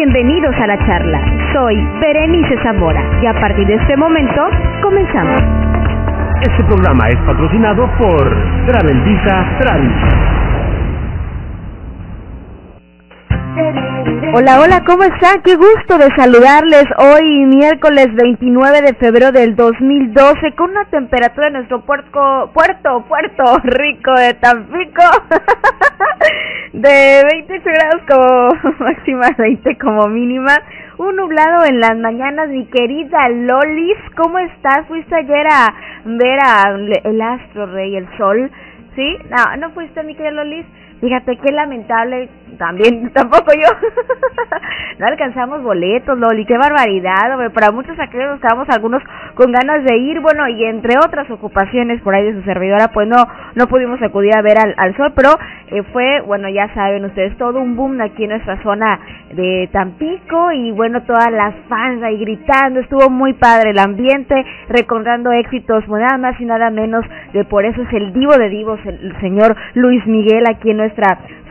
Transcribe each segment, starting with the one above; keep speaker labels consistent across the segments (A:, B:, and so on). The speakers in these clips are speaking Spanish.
A: bienvenidos a la charla. Soy Berenice Zamora y a partir de este momento comenzamos.
B: Este programa es patrocinado por Travel Visa Travis.
A: Hola, hola, ¿cómo están? Qué gusto de saludarles hoy miércoles 29 de febrero del 2012 con una temperatura en nuestro Puerto Rico de Tampico de 28 grados como máxima, 20 como mínima. Un nublado en las mañanas, mi querida Lolis, ¿cómo estás? ¿Fuiste ayer a ver el astro rey, el sol? ¿Sí? No fuiste, mi querida Lolis. Fíjate qué lamentable, tampoco yo. No alcanzamos boletos, Loli, qué barbaridad, hombre. Para muchos aquellos nos quedamos algunos con ganas de ir, bueno, y entre otras ocupaciones por ahí de su servidora, pues no pudimos acudir a ver al sol, pero fue, bueno, ya saben ustedes, todo un boom aquí en nuestra zona de Tampico, y bueno, todas las fans ahí gritando, estuvo muy padre el ambiente, recordando éxitos, pues nada más y nada menos de por eso es el divo de divos, el señor Luis Miguel, aquí en nuestra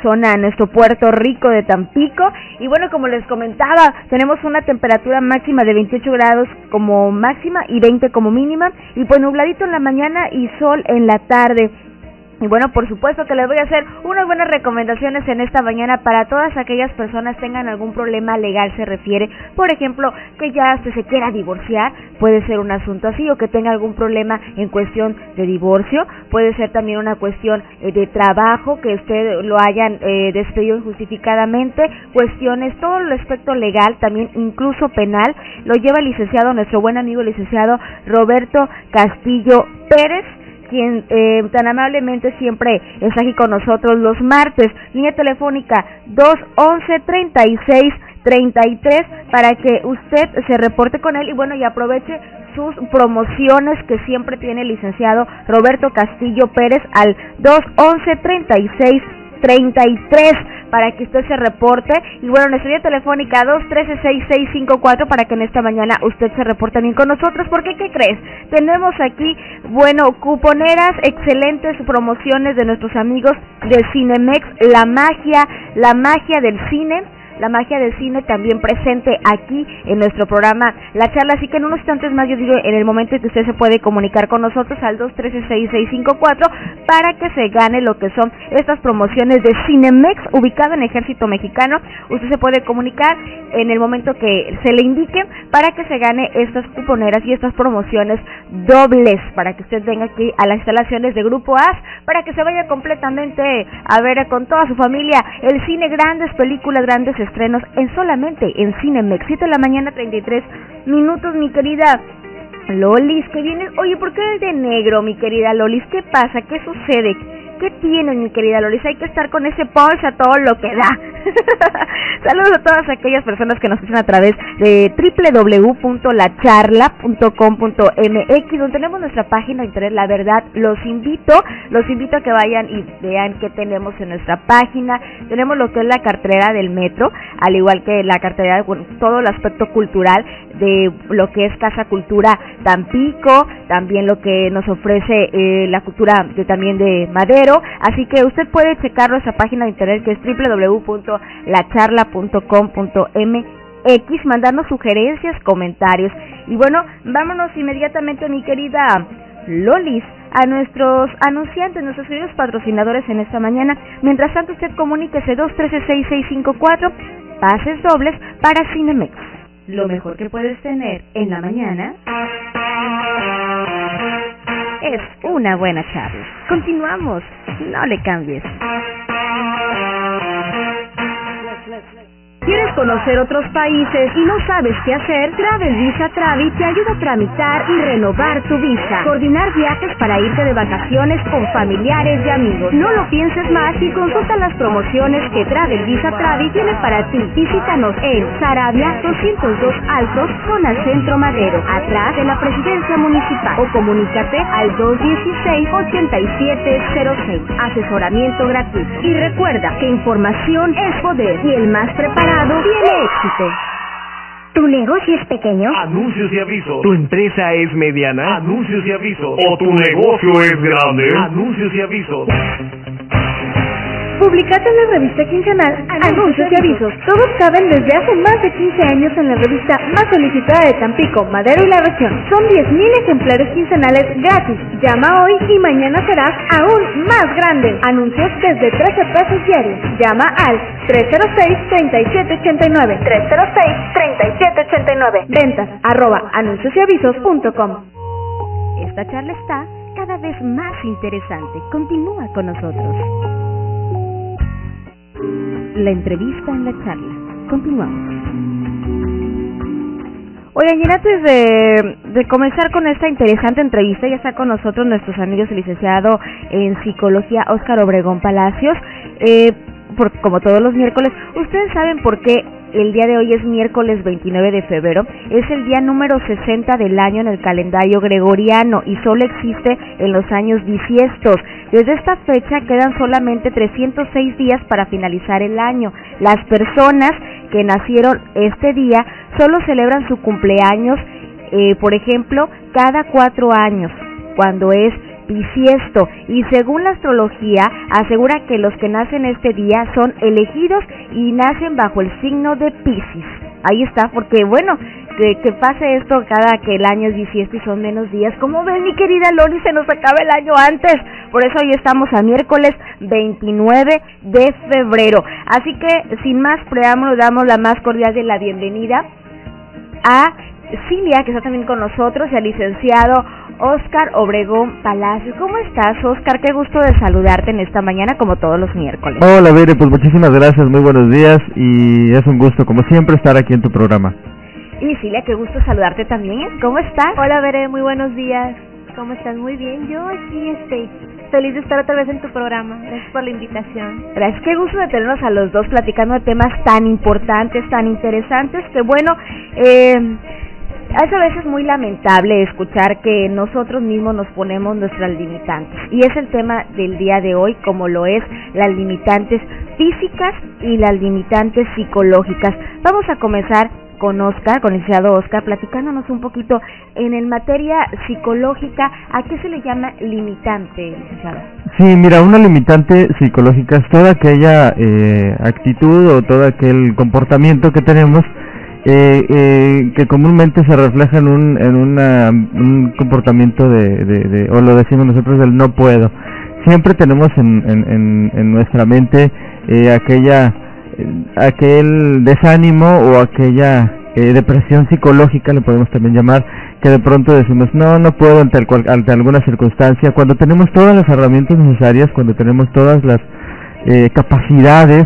A: zona, en nuestro Puerto Rico de Tampico. Y bueno, como les comentaba, tenemos una temperatura máxima de 28 grados como máxima y 20 como mínima, y pues nubladito en la mañana y sol en la tarde. Y bueno, por supuesto que les voy a hacer unas buenas recomendaciones en esta mañana para todas aquellas personas tengan algún problema legal, se refiere, por ejemplo, que ya se quiera divorciar, puede ser un asunto así, o que tenga algún problema en cuestión de divorcio, puede ser también una cuestión de trabajo, que usted lo hayan despedido injustificadamente, cuestiones, todo el aspecto legal, también incluso penal, lo lleva el licenciado, nuestro buen amigo el licenciado Roberto Castillo Pérez, quien tan amablemente siempre está aquí con nosotros los martes. Línea telefónica 211-3633 para que usted se reporte con él y bueno, y aproveche sus promociones que siempre tiene el licenciado Roberto Castillo Pérez al 211-3633 para que usted se reporte. Y bueno, nuestra línea telefónica 213-6654 para que en esta mañana usted se reporte también con nosotros, porque ¿qué crees? Tenemos aquí, bueno, cuponeras, excelentes promociones de nuestros amigos de Cinemex, la magia del cine. La magia del cine también presente aquí en nuestro programa La Charla, así que en unos instantes más, yo digo, en el momento en que usted se puede comunicar con nosotros al 213-6654 para que se gane lo que son estas promociones de Cinemex, ubicado en Ejército Mexicano. Usted se puede comunicar en el momento que se le indique para que se gane estas cuponeras y estas promociones dobles, para que usted venga aquí a las instalaciones de Grupo AS, para que se vaya completamente a ver con toda su familia el cine, grandes películas, grandes estrenos solamente en Cinemex. 7 de la mañana, 33 minutos, mi querida Lolis, que vienes. Oye, ¿por qué eres de negro, mi querida Lolis? ¿Qué pasa? ¿Qué sucede? ¿Qué tienes, mi querida Lolis? Hay que estar con ese punch a todo lo que da. Saludos a todas aquellas personas que nos escuchan a través de www.lacharla.com.mx, donde tenemos nuestra página de internet. La verdad, los invito a que vayan y vean qué tenemos en nuestra página. Tenemos lo que es la cartelera del metro, al igual que la cartelera, bueno, todo el aspecto cultural de lo que es Casa Cultura Tampico, también lo que nos ofrece la cultura también de Madero. Así que usted puede checar nuestra página de internet, que es www.lacharla.com.mx, mandarnos sugerencias, comentarios. Y bueno, vámonos inmediatamente, mi querida Lolis, a nuestros anunciantes, nuestros queridos patrocinadores en esta mañana. Mientras tanto, usted comuníquese 213-6654, pases dobles para Cinemex. Lo mejor que puedes tener en la mañana es una buena charla. Continuamos, no le cambies. ¿Quieres conocer otros países y no sabes qué hacer? Travel Visa Travi te ayuda a tramitar y renovar tu visa. Coordinar viajes para irte de vacaciones con familiares y amigos. No lo pienses más y consulta las promociones que Travel Visa Travi tiene para ti. Visítanos en Saravia 202 Altos, zona Centro Madero, atrás de la Presidencia Municipal. O comunícate al 216-8706. Asesoramiento gratuito. Y recuerda que información es poder y el más preparado tiene éxito.
C: ¿Tu negocio es pequeño?
B: Anuncios y avisos. ¿Tu empresa es mediana? Anuncios y avisos. ¿O tu negocio es grande? Anuncios y avisos.
D: Publicate en la revista quincenal Anuncios y Avisos. Todos caben desde hace más de 15 años en la revista más solicitada de Tampico, Madero y la región. Son 10,000 ejemplares quincenales gratis. Llama hoy y mañana serás aún más grande. Anuncios desde 13 pesos diarios. Llama al 306-3789. 306-3789. Ventas @anunciosavisos.com.
A: Esta charla está cada vez más interesante. Continúa con nosotros. La entrevista en la charla. Continuamos. Oigan, y antes de comenzar con esta interesante entrevista, ya está con nosotros nuestros amigos el licenciado en Psicología Óscar Obregón Palacios. Como todos los miércoles, ¿ustedes saben por qué el día de hoy es miércoles 29 de febrero? Es el día número 60 del año en el calendario gregoriano y solo existe en los años bisiestos. Desde esta fecha quedan solamente 306 días para finalizar el año. Las personas que nacieron este día solo celebran su cumpleaños, por ejemplo, cada 4 años, cuando es bisiesto, y según la astrología asegura que los que nacen este día son elegidos y nacen bajo el signo de Piscis. Ahí está, porque bueno, que pase esto cada que el año es bisiesto y son menos días. Como ven, mi querida Loli, se nos acaba el año antes, por eso hoy estamos a miércoles 29 de febrero. Así que sin más preámbulos, damos la más cordial de la bienvenida a Cilia, que está también con nosotros, y al licenciado Óscar Obregón Palacios. ¿Cómo estás, Óscar? Qué gusto de saludarte en esta mañana, como todos los miércoles.
E: Hola, Bere, pues muchísimas gracias, muy buenos días, y es un gusto, como siempre, estar aquí en tu programa.
A: Y Cilia, qué gusto saludarte también. ¿Cómo estás?
F: Hola, Bere, muy buenos días. ¿Cómo estás? Muy bien. Yo aquí feliz de estar otra vez en tu programa. Gracias por la invitación.
A: Gracias, qué gusto de tenernos a los dos platicando de temas tan importantes, tan interesantes, que bueno, es a veces muy lamentable escuchar que nosotros mismos nos ponemos nuestras limitantes, y es el tema del día de hoy, como lo es las limitantes físicas y las limitantes psicológicas. Vamos a comenzar con Óscar, con el licenciado Óscar, platicándonos un poquito en materia psicológica. ¿A qué se le llama limitante, licenciado?
E: Sí, mira, una limitante psicológica es toda aquella actitud o todo aquel comportamiento que tenemos que comúnmente se refleja en un comportamiento o lo decimos nosotros, del no puedo. Siempre tenemos en nuestra mente aquel desánimo o aquella depresión psicológica, le podemos también llamar, que de pronto decimos no puedo ante alguna circunstancia, cuando tenemos todas las herramientas necesarias, cuando tenemos todas las capacidades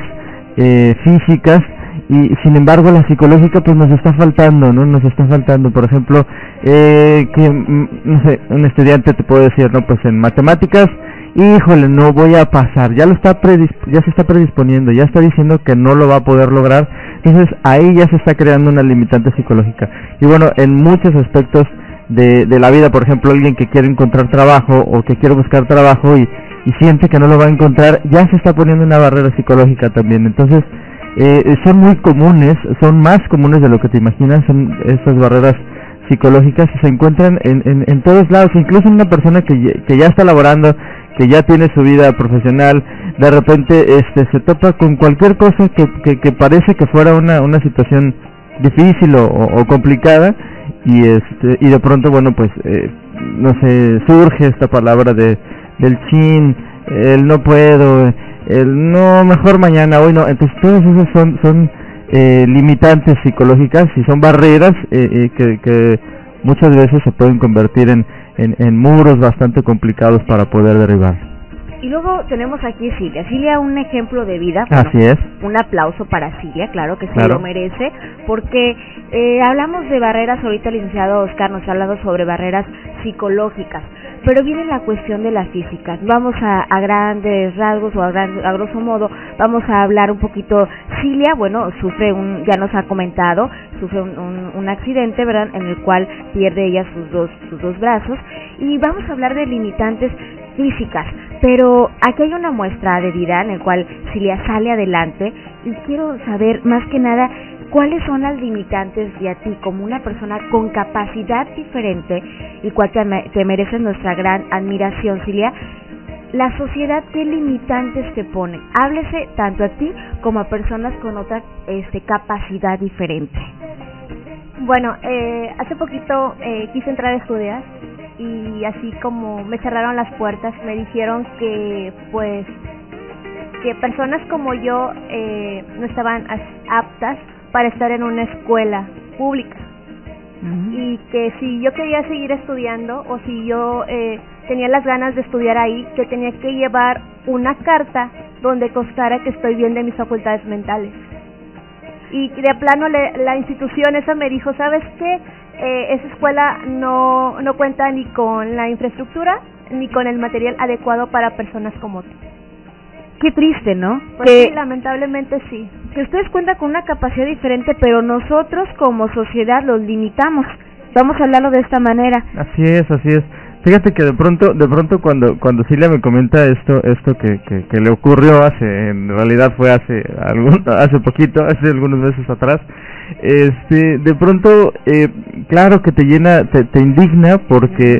E: físicas, y sin embargo la psicológica pues nos está faltando, ¿no? Nos está faltando, por ejemplo, no sé, un estudiante te puede decir, no, pues en matemáticas, híjole, no voy a pasar, ya se está predisponiendo, ya está diciendo que no lo va a poder lograr. Entonces ahí ya se está creando una limitante psicológica. Y bueno, en muchos aspectos de la vida, por ejemplo, alguien que quiere encontrar trabajo o que quiere buscar trabajo y siente que no lo va a encontrar, ya se está poniendo una barrera psicológica también. Entonces son muy comunes, son más comunes de lo que te imaginas, son estas barreras psicológicas, y se encuentran en todos lados, incluso en una persona que ya está laborando, que ya tiene su vida profesional, de repente se topa con cualquier cosa que parece que fuera una situación difícil o complicada, y de pronto, bueno, pues no sé, surge esta palabra del chin, el no puedo, el no, mejor mañana, hoy no. Entonces todas esas son limitantes psicológicas, y son barreras que muchas veces se pueden convertir en muros bastante complicados para poder derribar.
A: Y luego tenemos aquí a Cilia. Cilia, un ejemplo de vida. Bueno,
E: así es.
A: Un aplauso para Cilia, claro que se lo merece, porque hablamos de barreras, ahorita el licenciado Óscar nos ha hablado sobre barreras psicológicas, pero viene la cuestión de las físicas. Vamos a grandes rasgos o a grosso modo, vamos a hablar un poquito. Cilia, bueno, ya nos ha comentado, sufre un accidente, ¿verdad?, en el cual pierde ella sus dos brazos, y vamos a hablar de limitantes físicas, pero aquí hay una muestra de vida en el cual Cilia sale adelante, y quiero saber más que nada cuáles son las limitantes de a ti como una persona con capacidad diferente, y cuál te merece nuestra gran admiración, Cilia. la sociedad, ¿qué limitantes te pone? Háblese tanto a ti como a personas con otra capacidad diferente.
F: Bueno, hace poquito quise entrar a estudiar y así como me cerraron las puertas, me dijeron que pues que personas como yo no estaban aptas para estar en una escuela pública. Y que si yo quería seguir estudiando o si yo tenía las ganas de estudiar ahí, que tenía que llevar una carta donde constara que estoy bien de mis facultades mentales. Y de plano la institución esa me dijo, ¿sabes qué? Esa escuela no cuenta ni con la infraestructura ni con el material adecuado para personas como tú.
A: Qué triste, ¿no?
F: Pues sí, lamentablemente sí.
A: Que ustedes cuentan con una capacidad diferente, pero nosotros como sociedad los limitamos. Vamos a hablarlo de esta manera.
E: Así es. Fíjate que de pronto cuando Cilia me comenta esto que le ocurrió en realidad fue hace algunos meses atrás, de pronto claro que te llena, te indigna porque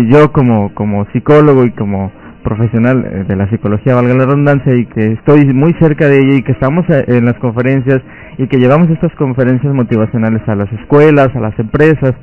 E: yo como psicólogo y como profesional de la psicología, valga la redundancia, y que estoy muy cerca de ella y que estamos en las conferencias y que llevamos estas conferencias motivacionales a las escuelas, a las empresas.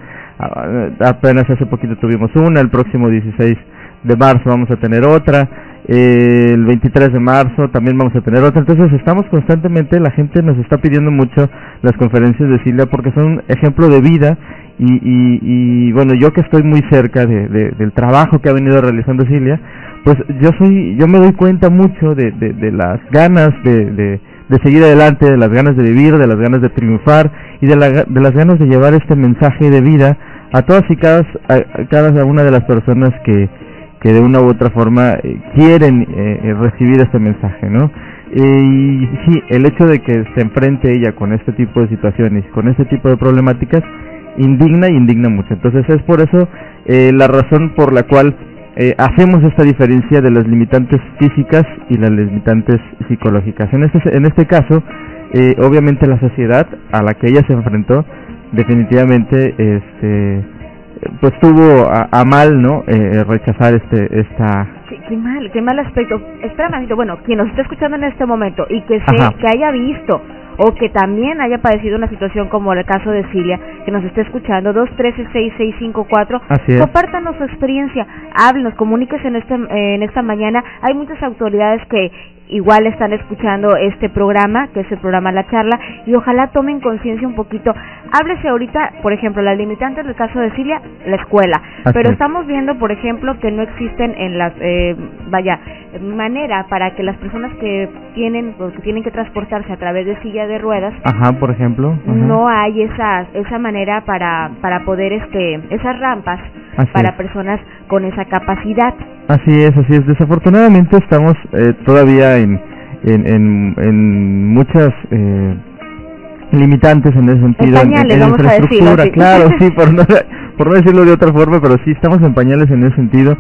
E: Apenas hace poquito tuvimos una, el próximo 16 de marzo vamos a tener otra, el 23 de marzo también vamos a tener otra. Entonces estamos constantemente, la gente nos está pidiendo mucho las conferencias de Cilia porque son un ejemplo de vida y bueno, yo que estoy muy cerca del trabajo que ha venido realizando Cilia, pues yo me doy cuenta mucho de las ganas de seguir adelante, de las ganas de vivir, de las ganas de triunfar y de las ganas de llevar este mensaje de vida a todas y cada una de las personas que de una u otra forma quieren recibir este mensaje, ¿no? Y sí, el hecho de que se enfrente ella con este tipo de situaciones, con este tipo de problemáticas, indigna mucho. Entonces es por eso la razón por la cual hacemos esta diferencia de las limitantes físicas y las limitantes psicológicas. En este caso, obviamente la sociedad a la que ella se enfrentó, definitivamente, pues tuvo a mal, ¿no? Rechazar esta.
A: Sí, qué mal aspecto. Espérame, bueno, quien nos está escuchando en este momento y que haya visto o que también haya padecido una situación como el caso de Cilia, que nos está escuchando, 213-6654, compártanos su experiencia, háblenos, comuníquese en esta mañana. Hay muchas autoridades que igual están escuchando este programa, que es el programa La Charla, y ojalá tomen conciencia un poquito. Háblese ahorita, por ejemplo, las limitantes del caso de Cilia, la escuela, pero estamos viendo, por ejemplo, que no existen en las, manera para que las personas que tienen que transportarse a través de silla de ruedas,
E: por ejemplo,
A: no hay esa manera para poder esas rampas para personas con esa capacidad.
E: Así es. Desafortunadamente estamos todavía en muchas limitantes en ese sentido, en infraestructura, claro, sí, por no decirlo de otra forma, pero sí estamos en pañales en ese sentido.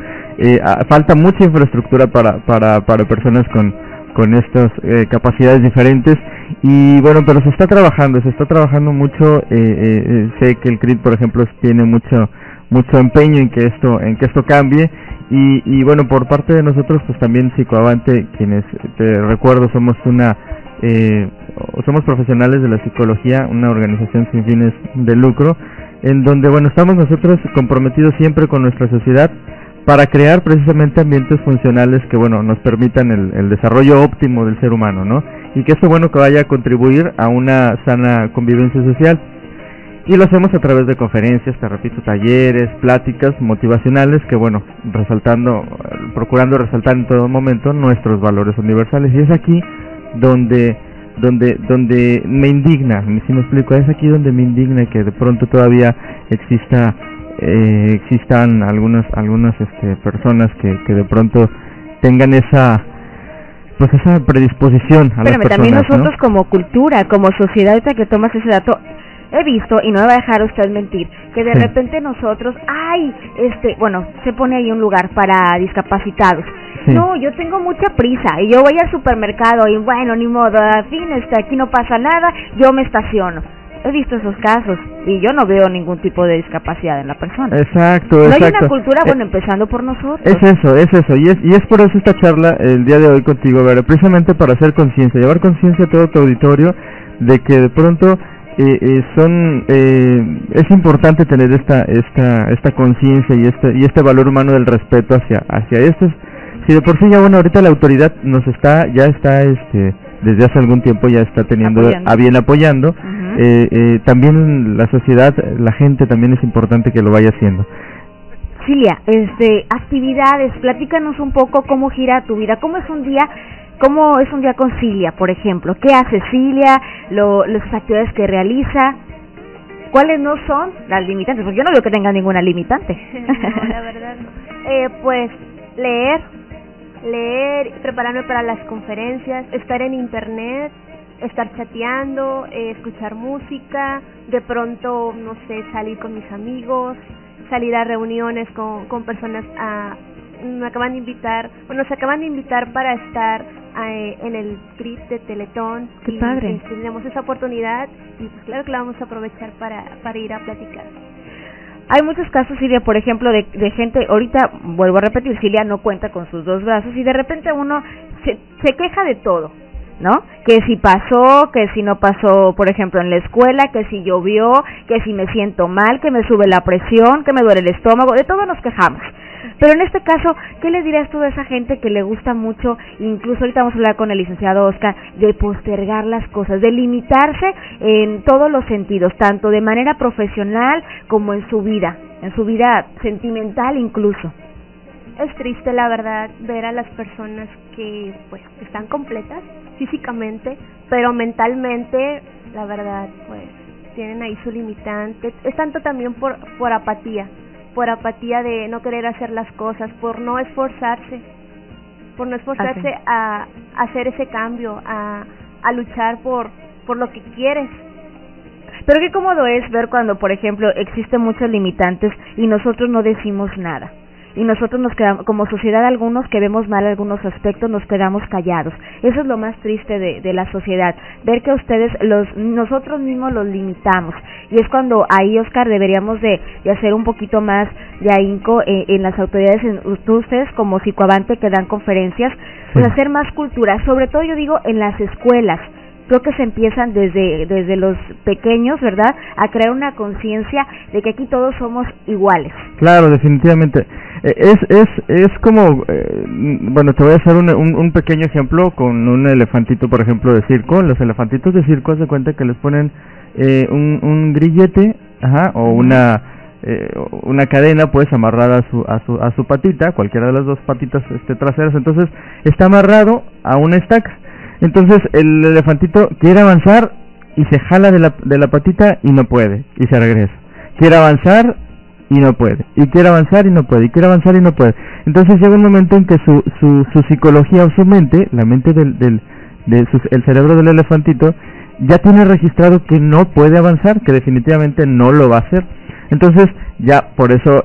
E: Falta mucha infraestructura para personas con estas capacidades diferentes, y bueno, pero se está trabajando mucho. Sé que el CRIT, por ejemplo, tiene mucho empeño en que esto cambie, y bueno, por parte de nosotros, pues también Psicoavante, quienes te recuerdo somos profesionales de la psicología, una organización sin fines de lucro, en donde bueno, estamos nosotros comprometidos siempre con nuestra sociedad para crear precisamente ambientes funcionales que bueno, nos permitan el desarrollo óptimo del ser humano, ¿no? Y que esto bueno, que vaya a contribuir a una sana convivencia social. Y lo hacemos a través de conferencias, te repito, talleres, pláticas motivacionales que bueno, procurando resaltar en todo momento nuestros valores universales. Y es aquí donde me indigna, si me explico, es aquí donde me indigna que de pronto todavía existan algunas personas que de pronto tengan esa predisposición a las personas,
A: también nosotros,
E: ¿no?
A: Como cultura, como sociedad, ahorita que tomas ese dato, he visto, y no me va a dejar usted mentir, que de repente nosotros, se pone ahí un lugar para discapacitados. Sí. No, yo tengo mucha prisa y yo voy al supermercado y bueno, ni modo, al fin aquí no pasa nada, yo me estaciono. he visto esos casos y yo no veo ningún tipo de discapacidad en la persona.
E: Exacto,
A: no
E: exacto.
A: hay una cultura, bueno, empezando por nosotros.
E: Es eso, y es por eso esta charla el día de hoy contigo, Vera, precisamente para hacer conciencia, llevar conciencia a todo tu auditorio de que de pronto es importante tener esta conciencia y este valor humano del respeto hacia estos. Si de por sí ya, bueno, ahorita la autoridad ya está desde hace algún tiempo ya está teniendo a bien apoyando. También la sociedad, la gente también es importante que lo vaya haciendo.
A: Cilia, actividades, platícanos un poco cómo gira tu vida, cómo es un día con Cilia, por ejemplo. ¿Qué hace Cilia? Las actividades que realiza. ¿Cuáles no son las limitantes? Porque yo no veo que tenga ninguna limitante.
F: No, la verdad no. Pues leer, prepararme para las conferencias, estar en internet, estar chateando, escuchar música, de pronto, no sé, salir con mis amigos, salir a reuniones con personas. Se acaban de invitar para estar en el CRIT de Teletón.
A: ¡Qué padre!
F: Tenemos esa oportunidad y pues claro que la vamos a aprovechar para ir a platicar.
A: Hay muchos casos, Cilia, por ejemplo, de gente, ahorita vuelvo a repetir, Cilia no cuenta con sus 2 brazos y de repente uno se queja de todo, ¿no? Que si pasó, que si no pasó, por ejemplo, en la escuela, que si llovió, que si me siento mal, que me sube la presión, que me duele el estómago, de todo nos quejamos. Pero en este caso, ¿qué le dirías tú a esa gente que le gusta mucho, incluso ahorita vamos a hablar con el licenciado Oscar, de postergar las cosas, de limitarse en todos los sentidos, tanto de manera profesional como en su vida sentimental incluso?
F: Es triste, la verdad, ver a las personas que pues están completas físicamente, pero mentalmente, la verdad, pues tienen ahí su limitante. Es tanto también por apatía de no querer hacer las cosas, por no esforzarse a hacer ese cambio, a luchar por lo que quieres.
A: Pero qué cómodo es ver cuando, por ejemplo, existen muchos limitantes y nosotros no decimos nada. Y nosotros nos quedamos, como sociedad, algunos que vemos mal algunos aspectos, nos quedamos callados. Eso es lo más triste de la sociedad, ver que nosotros mismos los limitamos. Y es cuando ahí, Oscar, deberíamos de hacer un poquito más de ahínco en las autoridades, ustedes como Psicoavante que dan conferencias, pues hacer más cultura, sobre todo yo digo en las escuelas. Creo que se empiezan desde los pequeños, ¿verdad?, a crear una conciencia de que aquí todos somos iguales.
E: Claro, definitivamente. Es como, bueno, te voy a hacer un pequeño ejemplo con un elefantito, por ejemplo, de circo. Los elefantitos de circo se cuenta que les ponen un grillete, o una cadena, pues, amarrada a su patita, cualquiera de las 2 patitas traseras. Entonces está amarrado a una estaca. Entonces el elefantito quiere avanzar y se jala de la patita y no puede, y se regresa. Quiere avanzar y no puede, y quiere avanzar y no puede, y quiere avanzar y no puede. Entonces llega un momento en que su psicología o su mente, la mente el cerebro del elefantito, ya tiene registrado que no puede avanzar, que definitivamente no lo va a hacer. Entonces, ya por eso,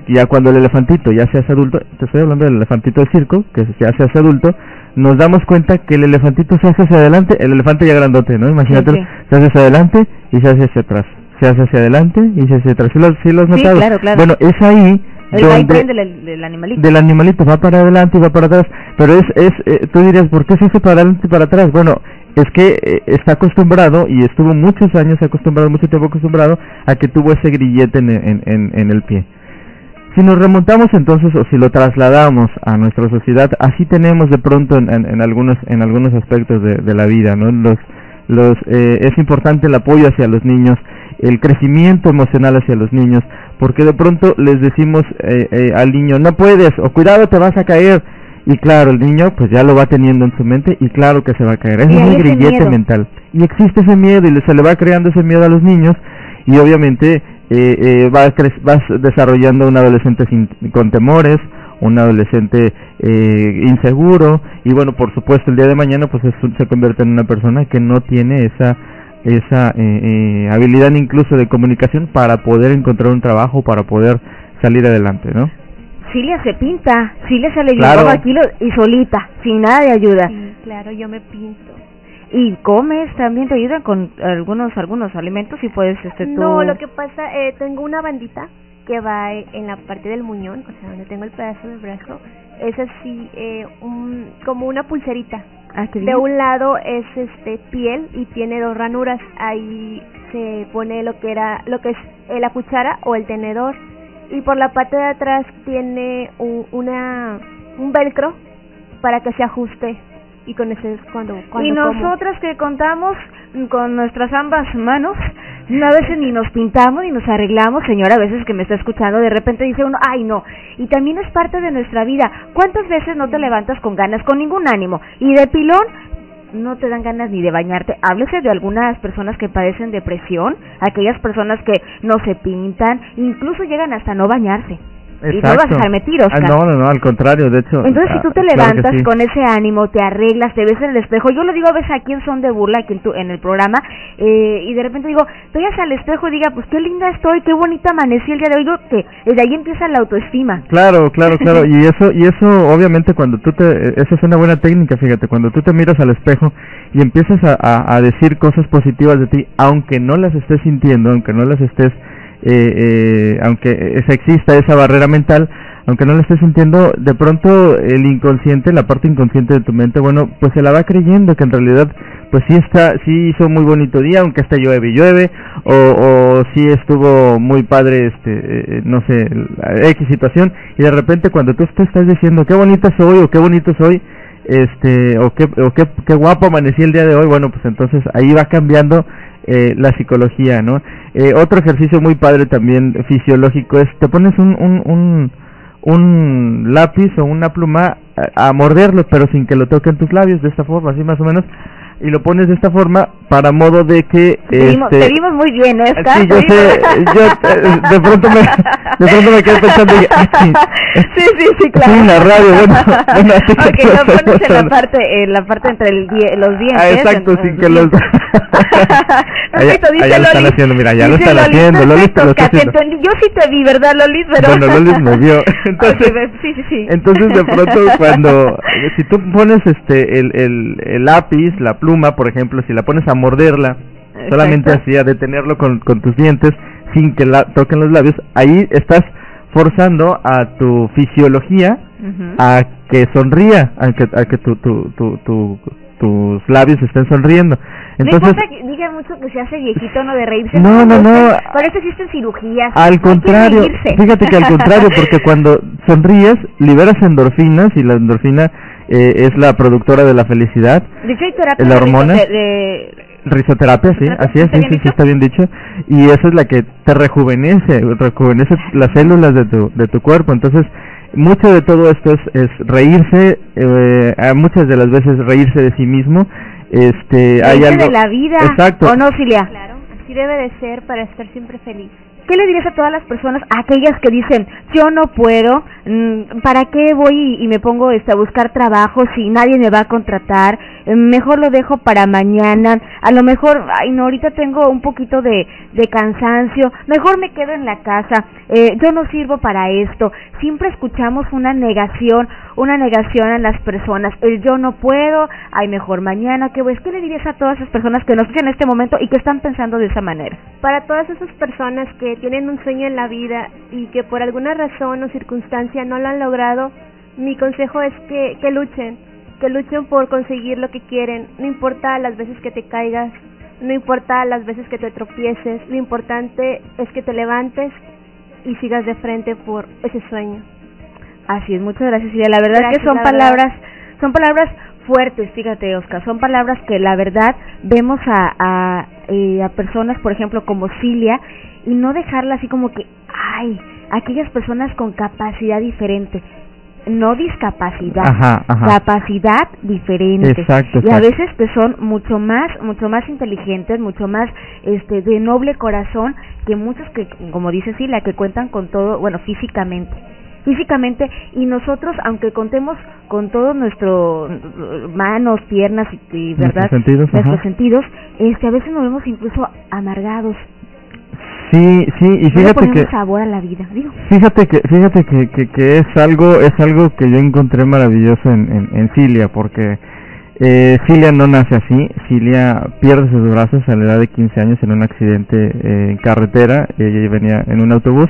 E: ya cuando el elefantito ya se hace adulto, te estoy hablando del elefantito de circo, que se hace adulto, nos damos cuenta que el elefantito se hace hacia adelante, el elefante ya grandote, ¿no? Imagínate, sí. Se hace hacia adelante y se hace hacia atrás, se hace hacia adelante y se hace hacia atrás. ¿Sí lo has notado?
A: Sí, claro.
E: Bueno, es ahí
A: del animalito.
E: Del animalito, va para adelante y va para atrás, pero tú dirías, ¿por qué se hace para adelante y para atrás? Bueno, es que está acostumbrado y estuvo mucho tiempo acostumbrado a que tuvo ese grillete en el pie. Si nos remontamos entonces, o si lo trasladamos a nuestra sociedad, así tenemos de pronto en algunos aspectos de la vida, ¿no? Es importante el apoyo hacia los niños, el crecimiento emocional hacia los niños, porque de pronto les decimos al niño, no puedes, o cuidado, te vas a caer. Y claro, el niño pues ya lo va teniendo en su mente y claro que se va a caer. Es un grillete mental. Y existe ese miedo y se le va creando ese miedo a los niños y obviamente vas desarrollando un adolescente con temores, un adolescente inseguro y bueno, por supuesto el día de mañana pues se convierte en una persona que no tiene esa habilidad incluso de comunicación para poder encontrar un trabajo, para poder salir adelante, ¿no?
A: Cilia se pinta, Cilia se le llevaba aquí y solita, sin nada de ayuda.
F: Sí, claro, yo me pinto.
A: y comes, también te ayudan con algunos alimentos y puedes tú...
F: No, lo que pasa, tengo una bandita que va en la parte del muñón, o sea, donde tengo el pedazo del brazo, es así, como una pulserita.
A: Ah, qué bien.
F: De un lado es piel y tiene 2 ranuras, ahí se pone lo que es la cuchara o el tenedor, y por la parte de atrás tiene un velcro para que se ajuste, y con ese es cuando
A: y nosotras que contamos con nuestras ambas manos, a veces ni nos pintamos ni nos arreglamos, señora, a veces que me está escuchando, de repente dice uno, ay no, y también es parte de nuestra vida. ¿Cuántas veces no te levantas con ganas, con ningún ánimo, y de pilón no te dan ganas ni de bañarte? Háblese de algunas personas que padecen depresión, aquellas personas que no se pintan, incluso llegan hasta no bañarse.
E: Exacto.
A: Y no vas a dejarme tiros, Oscar.
E: No, al contrario, de hecho.
A: Entonces, si tú te levantas con ese ánimo, te arreglas, te ves en el espejo, yo lo digo a veces aquí en Son de Burla, aquí en el programa, y de repente digo, te vayas al espejo y diga, pues qué linda estoy, qué bonita amanecí el día de hoy, que desde ahí empieza la autoestima.
E: Claro, y eso obviamente cuando esa es una buena técnica, fíjate, cuando tú te miras al espejo y empiezas a decir cosas positivas de ti, aunque no las estés sintiendo, aunque no las estés aunque exista esa barrera mental, aunque no la estés sintiendo, de pronto el inconsciente, la parte inconsciente de tu mente, bueno, pues se la va creyendo que en realidad pues sí hizo muy bonito día, aunque hasta llueve, o sí estuvo muy padre no sé, X situación, y de repente cuando tú te estás diciendo qué bonita soy o qué bonito soy, o qué guapo amanecí el día de hoy, bueno, pues entonces ahí va cambiando la psicología, ¿no? Otro ejercicio muy padre también fisiológico es, te pones un lápiz o una pluma a morderlo, pero sin que lo toquen tus labios, de esta forma, así más o menos, y lo pones de esta forma para modo de que
A: te vimos muy bien, ¿eh?
E: Sí, yo sé, de pronto me quedé pensando
A: sí, claro.
E: Sí, la radio, bueno así
A: okay, lo pones en la parte entre los dientes.
E: Ah, exacto,
A: entonces,
E: sin que los allá lo están haciendo, mira, ya lo están haciendo, Lolis,
A: yo sí te vi, ¿verdad, Lolis? Pero...
E: Bueno, Lolis me vio. Entonces,
A: okay, sí.
E: Entonces de pronto cuando si tú pones el lápiz, la pluma, por ejemplo, si la pones a morderla, exacto, solamente así a detenerlo con tus dientes sin que la toquen los labios, ahí estás forzando a tu fisiología a que sonría, a que tus labios estén sonriendo. Entonces,
A: no importa que digan mucho que se hace viejito, no de reírse.
E: No.
A: Para eso existen cirugías.
E: Al contrario, fíjate que al contrario, porque cuando sonríes liberas endorfinas, y la endorfina es la productora de la felicidad.
A: De hecho hay terapia
E: la hormona. Risoterapia, sí, así es, sí, está bien dicho, y esa es la que te rejuvenece las células de tu cuerpo. Entonces, mucho de todo esto es reírse, muchas de las veces reírse de sí mismo, hay algo
A: de la vida.
E: Exacto.
A: ¿O no, Cilia?
F: Claro, así debe de ser para estar siempre feliz.
A: ¿Qué le dirías a todas las personas, aquellas que dicen, yo no puedo, ¿para qué voy y me pongo a buscar trabajo si nadie me va a contratar? Mejor lo dejo para mañana, a lo mejor, ay no, ahorita tengo un poquito de cansancio, mejor me quedo en la casa, yo no sirvo para esto. Siempre escuchamos una negación a las personas, el yo no puedo, ay mejor mañana, ¿qué le dirías a todas esas personas que nos escuchan en este momento y que están pensando de esa manera?
F: Para todas esas personas que tienen un sueño en la vida y que por alguna razón o circunstancia no lo han logrado, mi consejo es que luchen por conseguir lo que quieren, no importa las veces que te caigas, no importa las veces que te tropieces, lo importante es que te levantes y sigas de frente por ese sueño.
A: Así es, muchas gracias, Silvia. La verdad es que son palabras fuertes, fíjate, Oscar, son palabras que la verdad vemos a personas, por ejemplo, como Cilia, y no dejarla así como que, ay, aquellas personas con capacidad diferente, no discapacidad, capacidad diferente.
E: Exacto.
A: Y a veces que son mucho más inteligentes, mucho más de noble corazón que muchos que, como dice Cilia, que cuentan con todo, bueno, físicamente, y nosotros, aunque contemos con todos nuestros manos, piernas y verdad, nuestros sentidos, a veces nos vemos incluso amargados.
E: Sí, y fíjate que
A: sabor a la vida, digo.
E: Fíjate que es algo que yo encontré maravilloso en Cilia, porque Cilia no nace así. Cilia pierde sus brazos a la edad de 15 años en un accidente en carretera. Ella venía en un autobús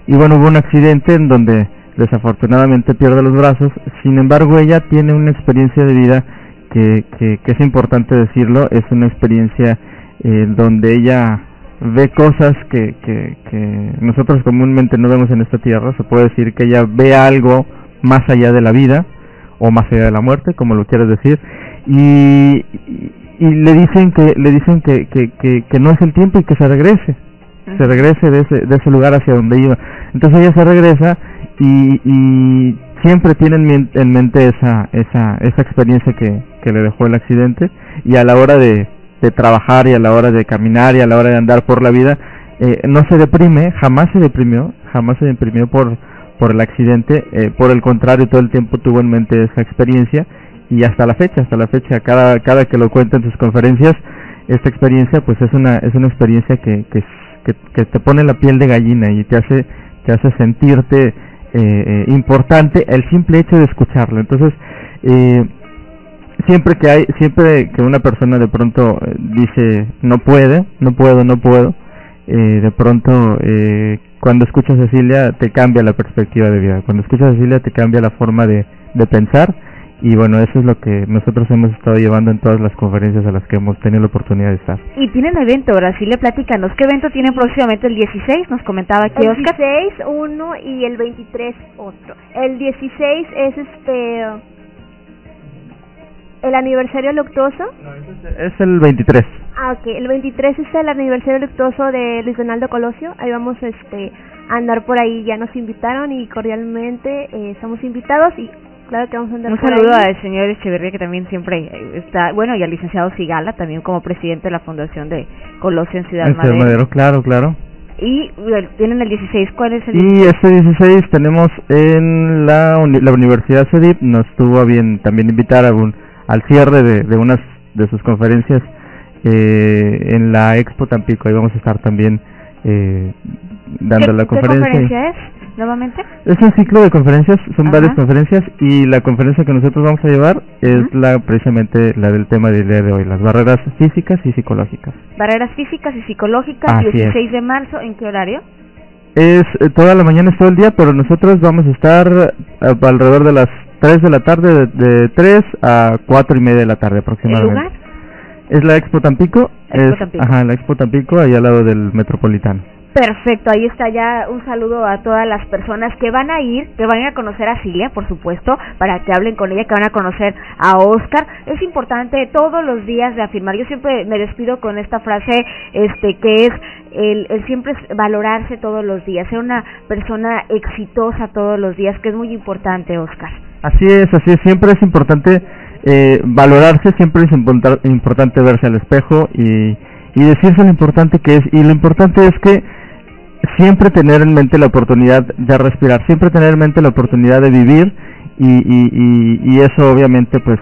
E: y bueno, hubo un accidente en donde desafortunadamente pierde los brazos. Sin embargo, ella tiene una experiencia de vida que es importante decirlo. Es una experiencia donde ella ve cosas que nosotros comúnmente no vemos en esta tierra. Se puede decir que ella ve algo más allá de la vida o más allá de la muerte, como lo quieres decir, y le dicen que no es el tiempo y que se regrese de ese lugar hacia donde iba. Entonces ella se regresa y siempre tiene en mente esa experiencia que le dejó el accidente, y a la hora de trabajar y a la hora de caminar y a la hora de andar por la vida, no se deprime, jamás se deprimió por el accidente, por el contrario, todo el tiempo tuvo en mente esa experiencia, y hasta la fecha, cada que lo cuenta en sus conferencias, esta experiencia pues es una experiencia que te pone la piel de gallina y te hace sentirte importante el simple hecho de escucharlo. Entonces, siempre que una persona de pronto dice no puedo, de pronto cuando escuchas a Cilia te cambia la perspectiva de vida, cuando escuchas a Cilia te cambia la forma de pensar, y bueno, eso es lo que nosotros hemos estado llevando en todas las conferencias a las que hemos tenido la oportunidad de estar.
A: Y tienen evento, ahora Cilia, platícanos, ¿qué evento tienen próximamente? El 16, nos comentaba aquí
F: el
A: Oscar.
F: El 16 uno y el 23 otro. El 16 es el aniversario luctuoso.
E: No, es el 23.
F: Ah, ok. El 23 es el aniversario luctuoso de Luis Donaldo Colosio. Ahí vamos a andar por ahí. Ya nos invitaron y cordialmente estamos invitados, y claro que vamos a andar por ahí.
A: Un saludo al señor Echeverría, que también siempre está, bueno, y al licenciado Sigala, también como presidente de la Fundación de Colosio en Ciudad Madero. Claro. Y tienen el 16, ¿cuál es el 16?
E: Y este 16 tenemos en la Universidad CEDIP. Nos tuvo a bien también invitar al cierre de unas de sus conferencias en la Expo Tampico. Ahí vamos a estar también dando la conferencia.
A: ¿Qué conferencia es, nuevamente?
E: Es un ciclo de conferencias, son varias conferencias, y la conferencia que nosotros vamos a llevar es precisamente la del tema del día de hoy, las barreras físicas y psicológicas.
A: Barreras físicas y psicológicas,
E: así
A: 16 de marzo, ¿en qué horario?
E: Es toda la mañana, es todo el día, pero nosotros vamos a estar alrededor de las 3 de la tarde, de 3 a 4 y media de la tarde aproximadamente.
A: ¿El lugar?
E: Es la Expo Tampico.
A: Tampico.
E: Ajá, la Expo Tampico, ahí al lado del Metropolitano.
A: Perfecto, ahí está ya un saludo a todas las personas que van a ir a conocer a Cilia, por supuesto, para que hablen con ella, que van a conocer a Oscar. Es importante todos los días reafirmar, yo siempre me despido con esta frase, que es el siempre valorarse todos los días, ser una persona exitosa todos los días, que es muy importante, Oscar.
E: Así es, siempre es importante valorarse, siempre es importante verse al espejo y decirse lo importante que es, y lo importante es que siempre tener en mente la oportunidad de respirar, siempre tener en mente la oportunidad de vivir, y eso obviamente pues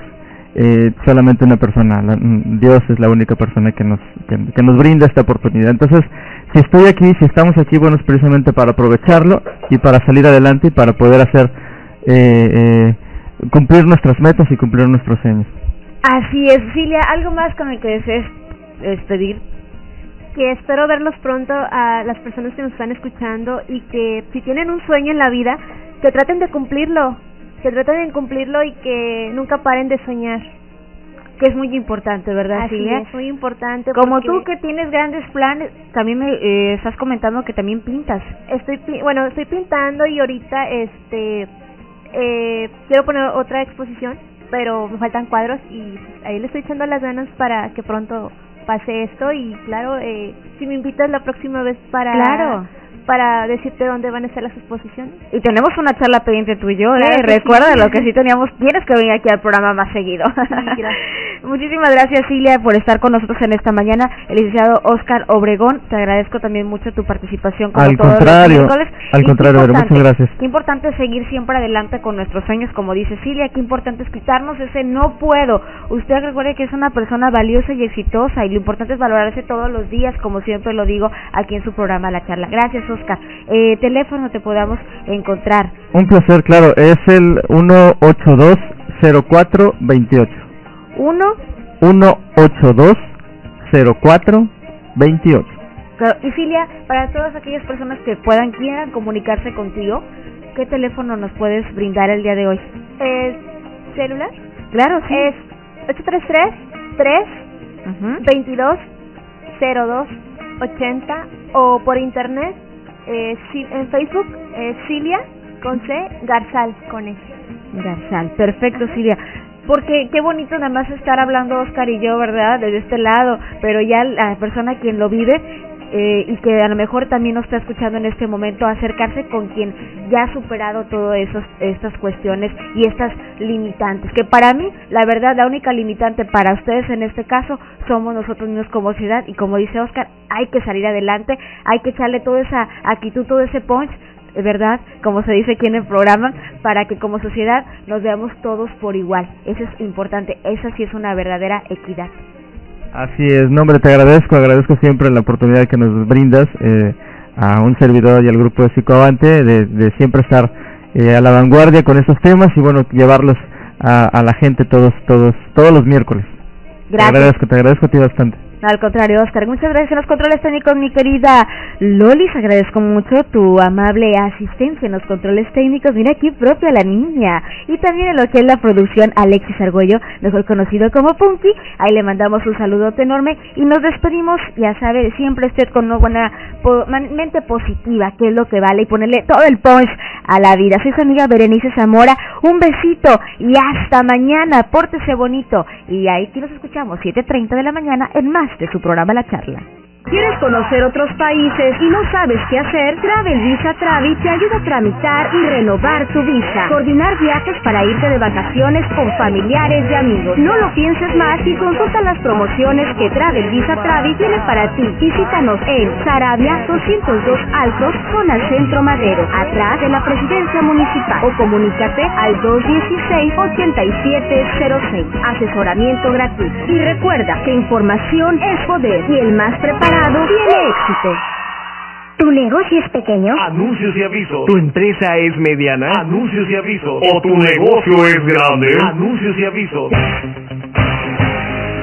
E: solamente una persona, Dios es la única persona que nos brinda esta oportunidad. Entonces, si estamos aquí, bueno, es precisamente para aprovecharlo y para salir adelante y para poder hacer cumplir nuestras metas y cumplir nuestros sueños.
A: Así es, Cilia, ¿algo más con el que desees despedir?
F: Que espero verlos pronto a las personas que nos están escuchando, y que si tienen un sueño en la vida, que traten de cumplirlo, y que nunca paren de soñar.
A: Que es muy importante, ¿verdad,
F: Así
A: Cilia?
F: Es muy importante.
A: Como tú, que tienes grandes planes, también me estás comentando que también pintas.
F: Estoy pintando, y ahorita quiero poner otra exposición, pero me faltan cuadros, y ahí le estoy echando las ganas para que pronto pase esto. Y claro, si me invitas la próxima vez para decirte dónde van a estar las exposiciones.
A: Y tenemos una charla pendiente tú y yo,
F: claro,
A: recuerda lo que sí teníamos, tienes que venir aquí al programa más seguido.
F: Sí,
A: Muchísimas gracias, Cilia, por estar con nosotros en esta mañana. El licenciado Oscar Obregón, te agradezco también mucho tu participación como todos los miércoles.
E: Al contrario, muchas gracias.
A: Qué importante es seguir siempre adelante con nuestros sueños, como dice Cilia, qué importante es quitarnos ese no puedo. Usted recuerde que es una persona valiosa y exitosa, y lo importante es valorarse todos los días, como siempre lo digo aquí en su programa La Charla. Gracias, Oscar. Teléfono te podamos encontrar.
E: Un placer, claro, es el 1820428. 1820428.
A: Claro, y Cilia, para todas aquellas personas que quieran comunicarse contigo, ¿qué teléfono nos puedes brindar el día de hoy?
F: ¿Celular?
A: Claro, sí.
F: Es 833-322-0280 o por internet, en Facebook, Cilia con C, Garzal con S.
A: Garzal, perfecto, Cilia. Porque qué bonito nada más estar hablando Oscar y yo, ¿verdad? Desde este lado, pero ya la persona quien lo vive y que a lo mejor también nos está escuchando en este momento, acercarse con quien ya ha superado todas estas cuestiones y estas limitantes, que para mí, la verdad, la única limitante para ustedes en este caso somos nosotros mismos como sociedad, y como dice Oscar, hay que salir adelante, hay que echarle toda esa actitud, todo ese punch, ¿verdad? Como se dice aquí en el programa, para que como sociedad nos veamos todos por igual. Eso es importante, esa sí es una verdadera equidad.
E: Así es, no, hombre, te agradezco siempre la oportunidad que nos brindas a un servidor y al grupo de Psicoavante de siempre estar a la vanguardia con estos temas y bueno, llevarlos a la gente todos los miércoles.
A: Gracias.
E: Te agradezco a ti bastante.
A: No, al contrario, Oscar, muchas gracias en los controles técnicos, mi querida Lolis, agradezco mucho tu amable asistencia en los controles técnicos, mira aquí propia la niña, y también en lo que es la producción, Alexis Argüello, mejor conocido como Punky, ahí le mandamos un saludote enorme, y nos despedimos, ya sabe, siempre esté con una buena mente positiva, que es lo que vale, y ponerle todo el punch a la vida. Soy su amiga Berenice Zamora, un besito, y hasta mañana, pórtese bonito, y ahí que nos escuchamos, 7:30 de la mañana, en más de su programa La Charla.
C: ¿Quieres conocer otros países y no sabes qué hacer? Travel Visa Travi te ayuda a tramitar y renovar tu visa. Coordinar viajes para irte de vacaciones con familiares y amigos. No lo pienses más y consulta las promociones que Travel Visa Travi tiene para ti. Visítanos en Saravia 202 Altos, zona Centro Madero, atrás de la Presidencia Municipal. O comunícate al 216-8706. Asesoramiento gratuito. Y recuerda que información es poder y el más preparado tiene éxito.
G: ¿Tu negocio es pequeño?
B: Anuncios y avisos. ¿Tu empresa es mediana? Anuncios y avisos. ¿O tu negocio es grande? Anuncios y avisos.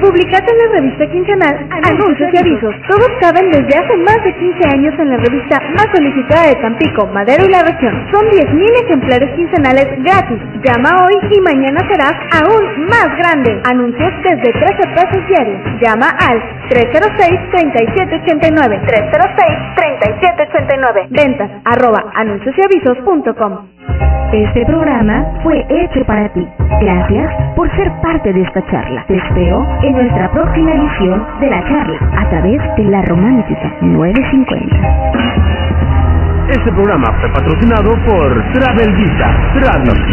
D: Publicate en la revista quincenal Anuncios y Avisos. Todos caben desde hace más de 15 años en la revista más solicitada de Tampico, Madero y la región. Son 10,000 ejemplares quincenales gratis. Llama hoy y mañana serás aún más grande. Anuncios desde 13 pesos diarios. Llama al 306-3789. 306-3789. Ventas @anunciosavisos.com.
C: Este programa fue hecho para ti. Gracias por ser parte de esta charla. Te espero en nuestra próxima edición de La Charla a través de La Romántica 950.
B: Este programa fue patrocinado por Travel Visa Travel.